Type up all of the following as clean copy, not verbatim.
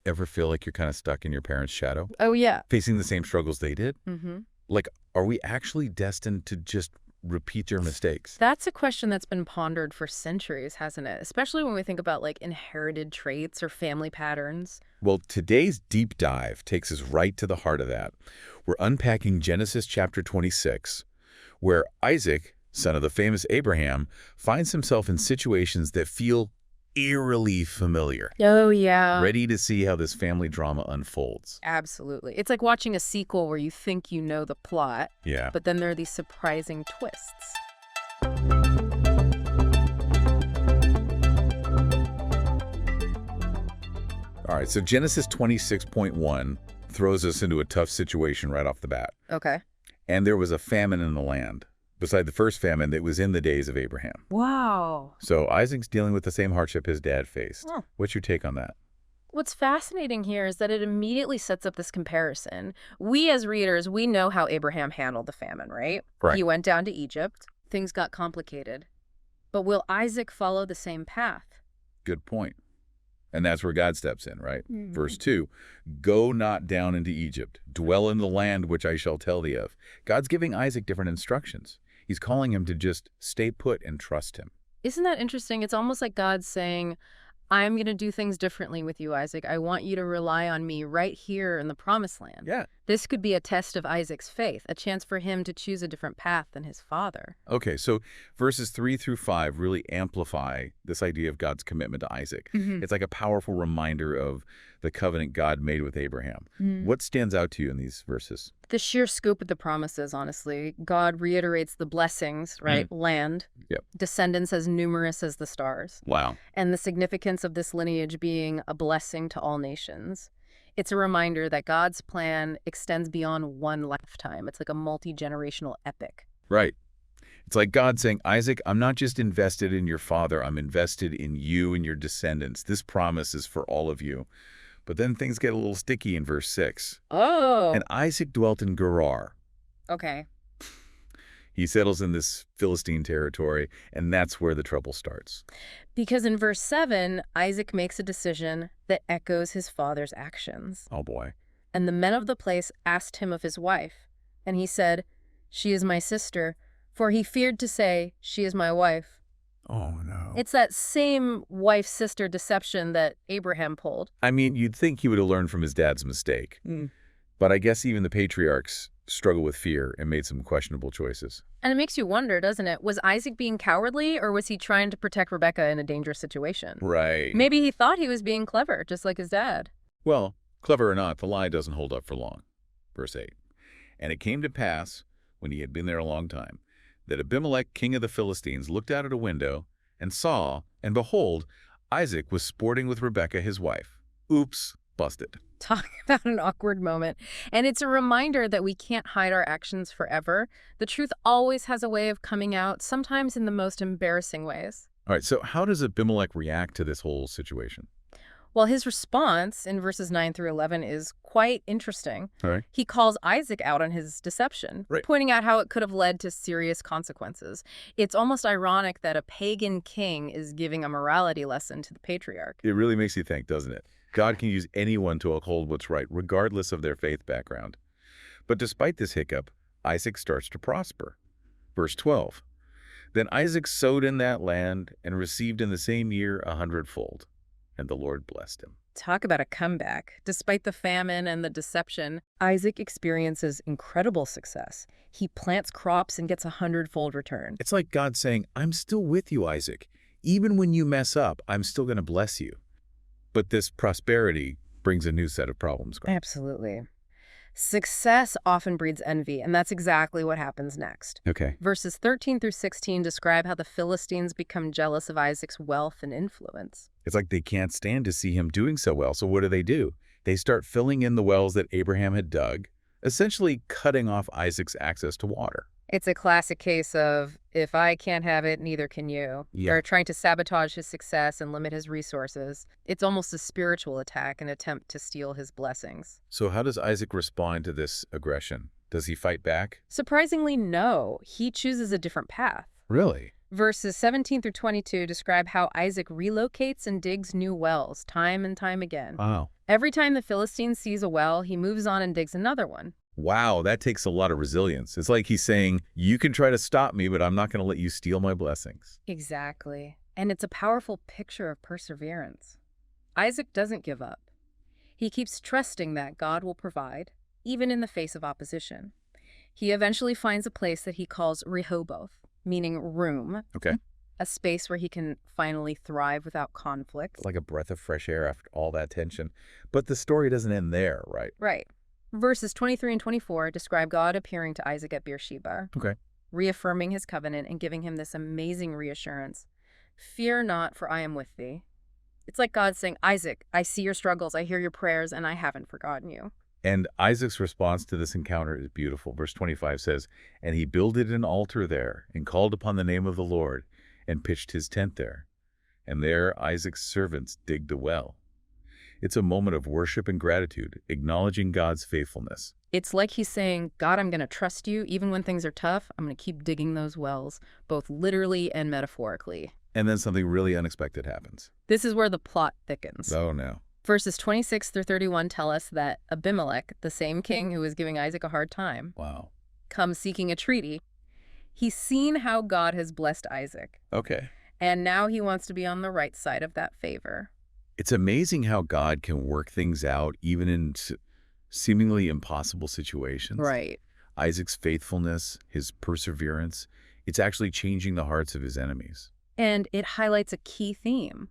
Ever feel like you're kind of stuck in your parents' shadow, Oh, yeah. facing the same struggles they did? hmm Like, are we actually destined to just repeat your mistakes? That's a question that's been pondered for centuries, hasn't it? Especially when we think about like inherited traits or family patterns. Well, today's deep dive takes us right to the heart of that. We're unpacking Genesis chapter 26, where Isaac, son of the famous Abraham, finds himself in situations that feel eerily familiar. Oh, yeah. Ready to see how this family drama unfolds. Absolutely. It's like watching a sequel where you think you know the plot, Yeah. but then there are these surprising twists. All right, so Genesis 26.1 throws us into a tough situation right off the bat. Okay. And there was a famine in the land, beside the first famine that was in the days of Abraham. Wow. So Isaac's dealing with the same hardship his dad faced. Oh. What's your take on that? What's fascinating here is that it immediately sets up this comparison. We as readers, we know how Abraham handled the famine, right? Right. He went down to Egypt. Things got complicated. But will Isaac follow the same path? Good point. And that's where God steps in, right? Mhm. Verse 2, go not down into Egypt. Dwell in the land which I shall tell thee of. God's giving Isaac different instructions. He's calling him to just stay put and trust him. Isn't that interesting? It's almost like God's saying, I'm going to do things differently with you, Isaac. I want you to rely on me right here in the promised land. Yeah. This could be a test of Isaac's faith, a chance for him to choose a different path than his father. Okay, so verses 3 through 5 really amplify this idea of God's commitment to Isaac. Mhm. It's like a powerful reminder of the covenant God made with Abraham. What stands out to you in these verses? The sheer scope of the promises, honestly. God reiterates the blessings, right? Land. Yep. Descendants as numerous as the stars. Wow. And the significance of this lineage being a blessing to all nations. It's a reminder that God's plan extends beyond one lifetime. It's like a multi-generational epic. Right. It's like God saying, Isaac, I'm not just invested in your father, I'm invested in you and your descendants. This promise is for all of you. But then things get a little sticky in verse 6. Oh. And Isaac dwelt in Gerar. Okay. He settles in this Philistine territory, and that's where the trouble starts. Because in verse 7, Isaac makes a decision that echoes his father's actions. Oh, boy. And the men of the place asked him of his wife. And he said, she is my sister, for he feared to say, she is my wife. Oh, no. It's that same wife-sister deception that Abraham pulled. I mean, you'd think he would have learned from his dad's mistake. But I guess even the patriarchs struggle with fear and made some questionable choices. And it makes you wonder, doesn't it? Was Isaac being cowardly, or was he trying to protect Rebekah in a dangerous situation? Right. Maybe he thought he was being clever, just like his dad. Well, clever or not, the lie doesn't hold up for long. Verse 8. And it came to pass, when he had been there a long time, that Abimelech, king of the Philistines, looked out at a window and saw, and behold, Isaac was sporting with Rebekah, his wife. Oops, busted. Talk about an awkward moment. And it's a reminder that we can't hide our actions forever. The truth always has a way of coming out, sometimes in the most embarrassing ways. All right, so how does Abimelech react to this whole situation? Well, his response in verses 9 through 11 is quite interesting. All right. He calls Isaac out on his deception, Right. pointing out how it could have led to serious consequences. It's almost ironic that a pagan king is giving a morality lesson to the patriarch. It really makes you think, doesn't it? God can use anyone to uphold what's right, regardless of their faith background. But despite this hiccup, Isaac starts to prosper. Verse 12. Then Isaac sowed in that land and received in the same year 100-fold. And the Lord blessed him. Talk about a comeback. Despite the famine and the deception, Isaac experiences incredible success. He plants crops and gets 100-fold return. It's like God saying, I'm still with you, Isaac. Even when you mess up, I'm still going to bless you. But this prosperity brings a new set of problems. Absolutely. Success often breeds envy, and that's exactly what happens next. Okay. Verses 13 through 16 describe how the Philistines become jealous of Isaac's wealth and influence. It's like they can't stand to see him doing so well. So what do? They start filling in the wells that Abraham had dug, essentially cutting off Isaac's access to water. It's a classic case of, if I can't have it, neither can you. Yeah. They're trying to sabotage his success and limit his resources. It's almost a spiritual attack, an attempt to steal his blessings. So how does Isaac respond to this aggression? Does he fight back? Surprisingly, no. He chooses a different path. Really? Verses 17 through 22 describe how Isaac relocates and digs new wells time and time again. Wow. Every time the Philistine sees a well, he moves on and digs another one. Wow, that takes a lot of resilience. It's like he's saying, you can try to stop me, but I'm not going to let you steal my blessings. Exactly. And it's a powerful picture of perseverance. Isaac doesn't give up. He keeps trusting that God will provide, even in the face of opposition. He eventually finds a place that he calls Rehoboth, meaning room, Okay. a space where he can finally thrive without conflict. Like a breath of fresh air after all that tension. But the story doesn't end there, right? Right. Verses 23 and 24 describe God appearing to Isaac at Beersheba, Okay. reaffirming his covenant and giving him this amazing reassurance. Fear not, for I am with thee. It's like God saying, Isaac, I see your struggles, I hear your prayers, and I haven't forgotten you. And Isaac's response to this encounter is beautiful. Verse 25 says, and he builded an altar there and called upon the name of the Lord and pitched his tent there. And there Isaac's servants digged a well. It's a moment of worship and gratitude, acknowledging God's faithfulness. It's like he's saying, God, I'm going to trust you. Even when things are tough, I'm going to keep digging those wells, both literally and metaphorically. And then something really unexpected happens. This is where the plot thickens. Oh, no. Verses 26 through 31 tell us that Abimelech, the same king who was giving Isaac a hard time, Wow. comes seeking a treaty. He's seen how God has blessed Isaac, Okay. and now he wants to be on the right side of that favor. It's amazing how God can work things out even in seemingly impossible situations. Right. Isaac's faithfulness, his perseverance, it's actually changing the hearts of his enemies. And it highlights a key theme,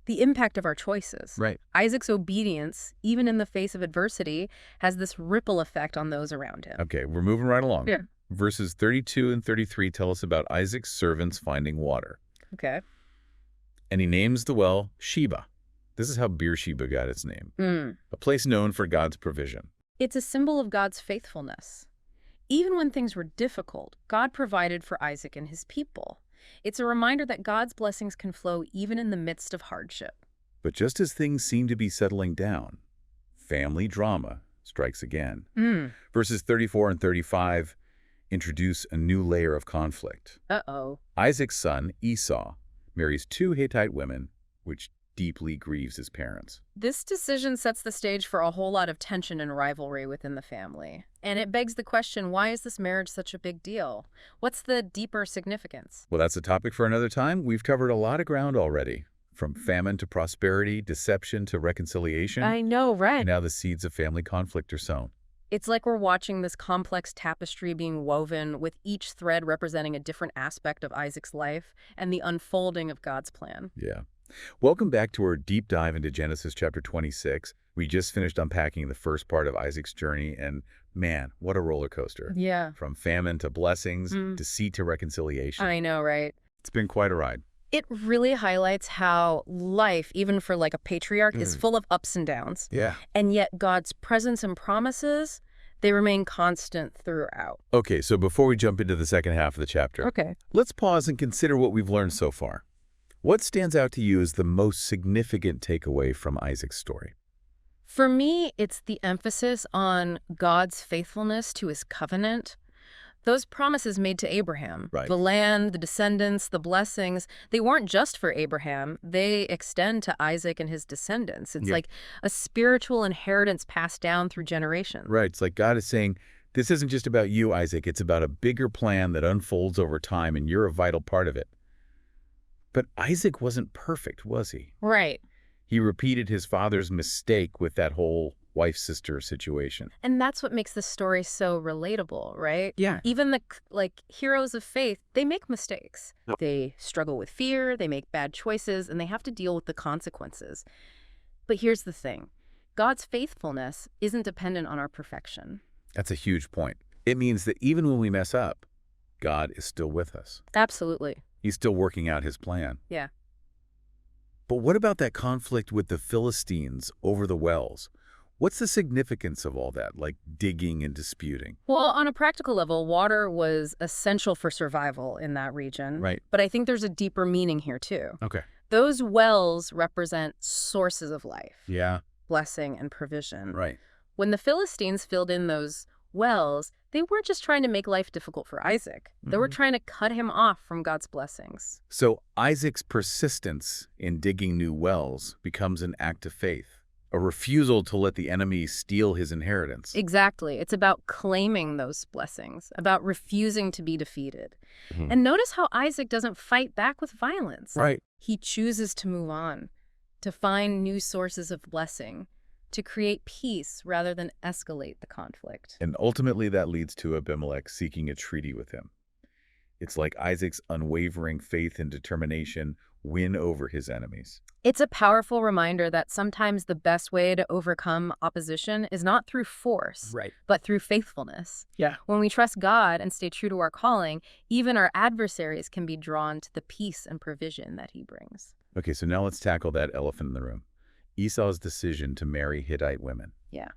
the impact of our choices. Right. Isaac's obedience, even in the face of adversity, has this ripple effect on those around him. Okay, we're moving right along. Yeah. Verses 32 and 33 tell us about Isaac's servants finding water. Okay. And he names the well Sheba. This is how Beersheba got its name, a place known for God's provision. It's a symbol of God's faithfulness. Even when things were difficult, God provided for Isaac and his people. It's a reminder that God's blessings can flow even in the midst of hardship. But just as things seem to be settling down, family drama strikes again. Verses 34 and 35 introduce a new layer of conflict. Uh-oh. Isaac's son, Esau, marries two Hittite women, which deeply grieves his parents. This decision sets the stage for a whole lot of tension and rivalry within the family. And it begs the question, why is this marriage such a big deal? What's the deeper significance? Well, that's a topic for another time. We've covered a lot of ground already, from famine to prosperity, deception to reconciliation. I know, right? And now the seeds of family conflict are sown. It's like we're watching this complex tapestry being woven, with each thread representing a different aspect of Isaac's life and the unfolding of God's plan. Yeah. Welcome back to our deep dive into Genesis chapter 26. We just finished unpacking the first part of Isaac's journey, and man, what a roller coaster. Yeah. From famine to blessings, deceit to reconciliation. I know, right? It's been quite a ride. It really highlights how life, even for like a patriarch, is full of ups and downs. Yeah. And yet God's presence and promises, they remain constant throughout. Okay, so before we jump into the second half of the chapter, Okay. let's pause and consider what we've learned so far. What stands out to you as the most significant takeaway from Isaac's story? For me, it's the emphasis on God's faithfulness to his covenant. Those promises made to Abraham, Right. the land, the descendants, the blessings, they weren't just for Abraham. They extend to Isaac and his descendants. It's like a spiritual inheritance passed down through generations. Right, it's like God is saying, this isn't just about you, Isaac. It's about a bigger plan that unfolds over time, and you're a vital part of it. But Isaac wasn't perfect, was he? Right. He repeated his father's mistake with that whole wife-sister situation. And that's what makes this story so relatable, right? Yeah. Even the heroes of faith, they make mistakes. They struggle with fear, they make bad choices, and they have to deal with the consequences. But here's the thing. God's faithfulness isn't dependent on our perfection. That's a huge point. It means that even when we mess up, God is still with us. Absolutely. He's still working out his plan. Yeah. But what about that conflict with the Philistines over the wells? What's the significance of all that, like digging and disputing? Well, on a practical level, water was essential for survival in that region. Right. But I think there's a deeper meaning here, too. Okay. Those wells represent sources of life, Yeah. blessing, and provision. Right. When the Philistines filled in those wells, they weren't just trying to make life difficult for Isaac. They were trying to cut him off from God's blessings. So Isaac's persistence in digging new wells becomes an act of faith. A refusal to let the enemy steal his inheritance. Exactly. It's about claiming those blessings, about refusing to be defeated. Mhm. And notice how Isaac doesn't fight back with violence. Right. He chooses to move on, to find new sources of blessing, to create peace rather than escalate the conflict. And ultimately that leads to Abimelech seeking a treaty with him. It's like Isaac's unwavering faith and determination win over his enemies. It's a powerful reminder that sometimes the best way to overcome opposition is not through force, Right. but through faithfulness. Yeah. When we trust God and stay true to our calling, even our adversaries can be drawn to the peace and provision that he brings. Okay, so now let's tackle that elephant in the room. Esau's decision to marry Hittite women. Yeah.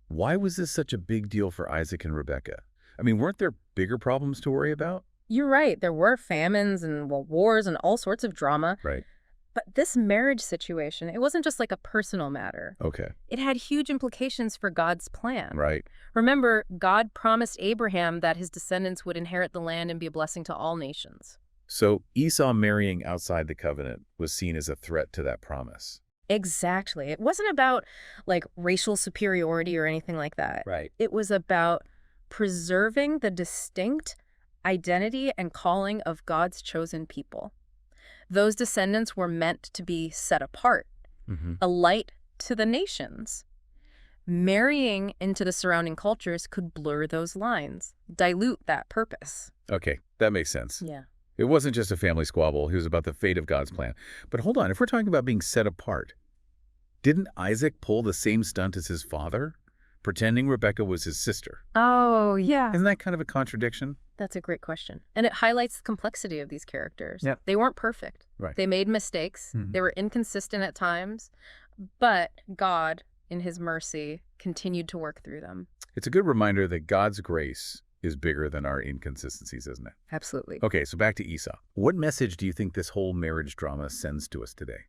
Why was this such a big deal for Isaac and Rebekah? I mean, weren't there bigger problems to worry about? You're right. There were famines and wars and all sorts of drama. Right. But this marriage situation, it wasn't just like a personal matter. Okay. It had huge implications for God's plan. Right. Remember, God promised Abraham that his descendants would inherit the land and be a blessing to all nations. So Esau marrying outside the covenant was seen as a threat to that promise. Exactly. It wasn't about like racial superiority or anything like that. Right. It was about preserving the distinct identity and calling of God's chosen people. Those descendants were meant to be set apart, a light to the nations. Marrying into the surrounding cultures could blur those lines, dilute that purpose. Okay, that makes sense. Yeah. It wasn't just a family squabble. It was about the fate of God's plan. But hold on, if we're talking about being set apart, didn't Isaac pull the same stunt as his father, pretending Rebekah was his sister? Oh, yeah. Isn't that kind of a contradiction? That's a great question. And it highlights the complexity of these characters. Yeah. They weren't perfect. Right. They made mistakes. They were inconsistent at times. But God, in his mercy, continued to work through them. It's a good reminder that God's grace is bigger than our inconsistencies, isn't it? Absolutely. Okay, so back to Esau. What message do you think this whole marriage drama sends to us today?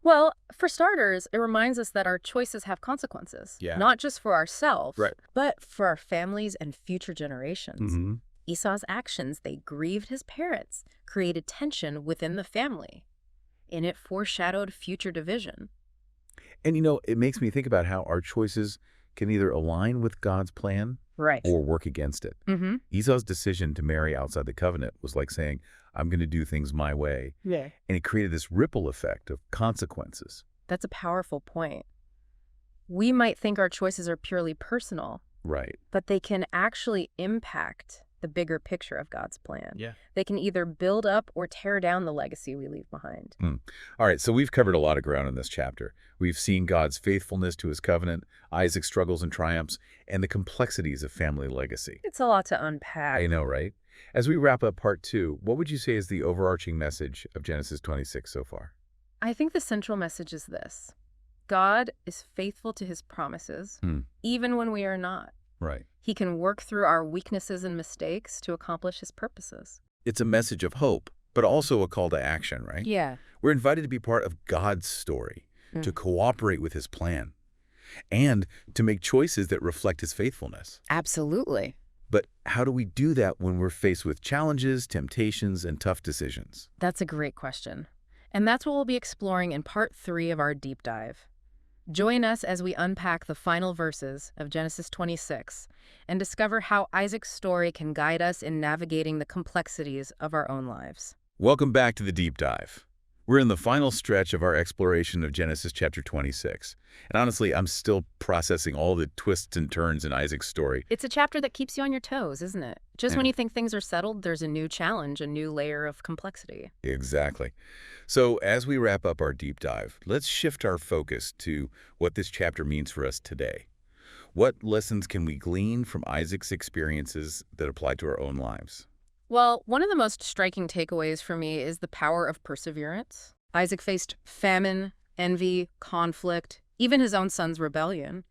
Well, for starters, it reminds us that our choices have consequences. Yeah. Not just for ourselves, Right. but for our families and future generations. Mm-hmm. Esau's actions, they grieved his parents, created tension within the family, and it foreshadowed future division. And, you know, it makes me think about how our choices can either align with God's plan Right. or work against it. Mm-hmm. Esau's decision to marry outside the covenant was like saying, I'm going to do things my way. Yeah. And it created this ripple effect of consequences. That's a powerful point. We might think our choices are purely personal, Right. but they can actually impact the bigger picture of God's plan. Yeah. They can either build up or tear down the legacy we leave behind. All right, so we've covered a lot of ground in this chapter. We've seen God's faithfulness to his covenant, Isaac's struggles and triumphs, and the complexities of family legacy. It's a lot to unpack. I know, right? As we wrap up part 2, what would you say is the overarching message of Genesis 26 so far? I think the central message is this. God is faithful to his promises, even when we are not. Right. He can work through our weaknesses and mistakes to accomplish his purposes. It's a message of hope, but also a call to action, right? Yeah. We're invited to be part of God's story, to cooperate with his plan, and to make choices that reflect his faithfulness. Absolutely. But how do we do that when we're faced with challenges, temptations, and tough decisions? That's a great question. And that's what we'll be exploring in part 3 of our deep dive. Join us as we unpack the final verses of Genesis 26 and discover how Isaac's story can guide us in navigating the complexities of our own lives. Welcome back to the deep dive. We're in the final stretch of our exploration of Genesis chapter 26. And honestly, I'm still processing all the twists and turns in Isaac's story. It's a chapter that keeps you on your toes, isn't it? Just Yeah. when you think things are settled, there's a new challenge, a new layer of complexity. Exactly. So as we wrap up our deep dive, let's shift our focus to what this chapter means for us today. What lessons can we glean from Isaac's experiences that apply to our own lives? Well, one of the most striking takeaways for me is the power of perseverance. Isaac faced famine, envy, conflict, even his own son's rebellion,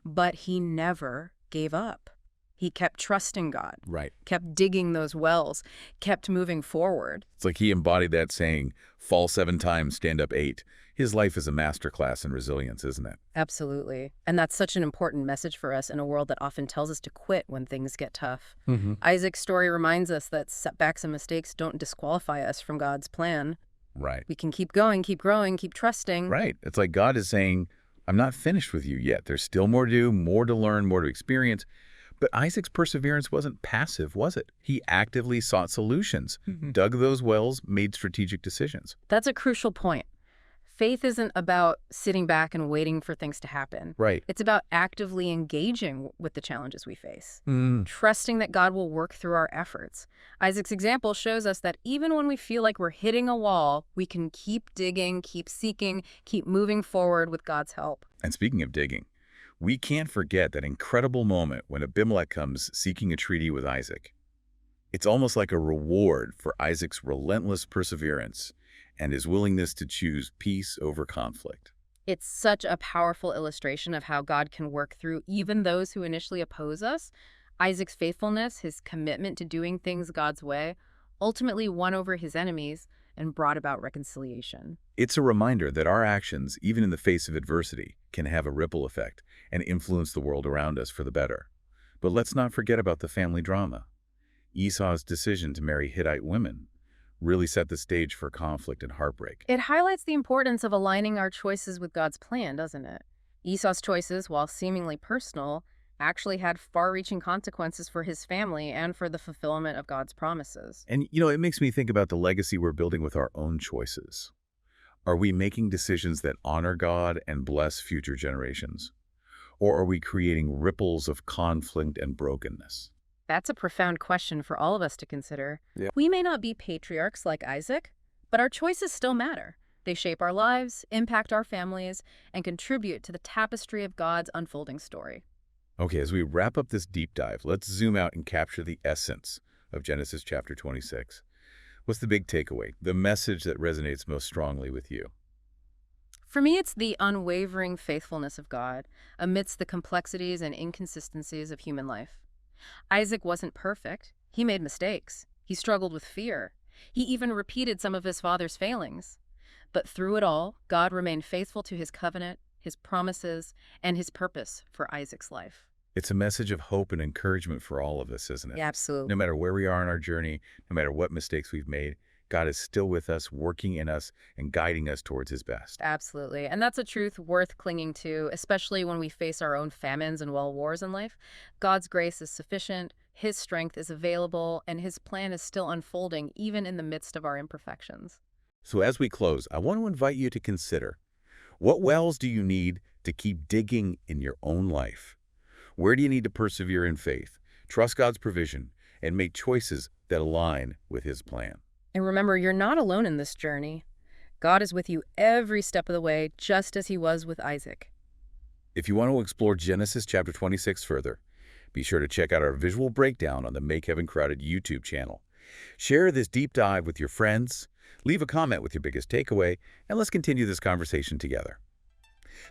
but he never gave up. He kept trusting God, Right. kept digging those wells, kept moving forward. It's like he embodied that saying, fall 7 times, stand up 8. His life is a masterclass in resilience, isn't it? Absolutely. And that's such an important message for us in a world that often tells us to quit when things get tough. Isaac's story reminds us that setbacks and mistakes don't disqualify us from God's plan. Right. We can keep going, keep growing, keep trusting. Right. It's like God is saying, I'm not finished with you yet. There's still more to do, more to learn, more to experience. But Isaac's perseverance wasn't passive, was it? He actively sought solutions, dug those wells, made strategic decisions. That's a crucial point. Faith isn't about sitting back and waiting for things to happen. Right. It's about actively engaging with the challenges we face, Mm. trusting that God will work through our efforts. Isaac's example shows us that even when we feel like we're hitting a wall, we can keep digging, keep seeking, keep moving forward with God's help. And speaking of digging, we can't forget that incredible moment when Abimelech comes seeking a treaty with Isaac. It's almost like a reward for Isaac's relentless perseverance and his willingness to choose peace over conflict. It's such a powerful illustration of how God can work through even those who initially oppose us. Isaac's faithfulness, his commitment to doing things God's way, ultimately won over his enemies and brought about reconciliation. It's a reminder that our actions, even in the face of adversity, can have a ripple effect and influence the world around us for the better. But let's not forget about the family drama. Esau's decision to marry Hittite women really set the stage for conflict and heartbreak. It highlights the importance of aligning our choices with God's plan, doesn't it? Esau's choices, while seemingly personal, actually had far-reaching consequences for his family and for the fulfillment of God's promises. And, it makes me think about the legacy we're building with our own choices. Are we making decisions that honor God and bless future generations? Or are we creating ripples of conflict and brokenness? That's a profound question for all of us to consider. Yeah. We may not be patriarchs like Isaac, but our choices still matter. They shape our lives, impact our families, and contribute to the tapestry of God's unfolding story. Okay, as we wrap up this deep dive, let's zoom out and capture the essence of Genesis chapter 26. What's the big takeaway, the message that resonates most strongly with you? For me, it's the unwavering faithfulness of God amidst the complexities and inconsistencies of human life. Isaac wasn't perfect. He made mistakes. He struggled with fear. He even repeated some of his father's failings. But through it all, God remained faithful to his covenant, his promises, and his purpose for Isaac's life. It's a message of hope and encouragement for all of us, isn't it? Yeah, absolutely. No matter where we are in our journey, no matter what mistakes we've made, God is still with us, working in us, and guiding us towards his best. Absolutely. And that's a truth worth clinging to, especially when we face our own famines and wars in life. God's grace is sufficient, his strength is available, and his plan is still unfolding even in the midst of our imperfections. So as we close, I want to invite you to consider, what wells do you need to keep digging in your own life? Where do you need to persevere in faith, trust God's provision, and make choices that align with his plan? And remember, you're not alone in this journey. God is with you every step of the way, just as he was with Isaac. If you want to explore Genesis chapter 26 further, be sure to check out our visual breakdown on the Make Heaven Crowded YouTube channel. Share this deep dive with your friends, leave a comment with your biggest takeaway, and let's continue this conversation together.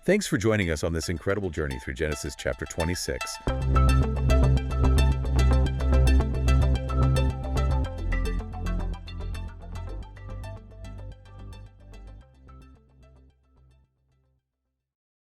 Thanks for joining us on this incredible journey through Genesis chapter 26.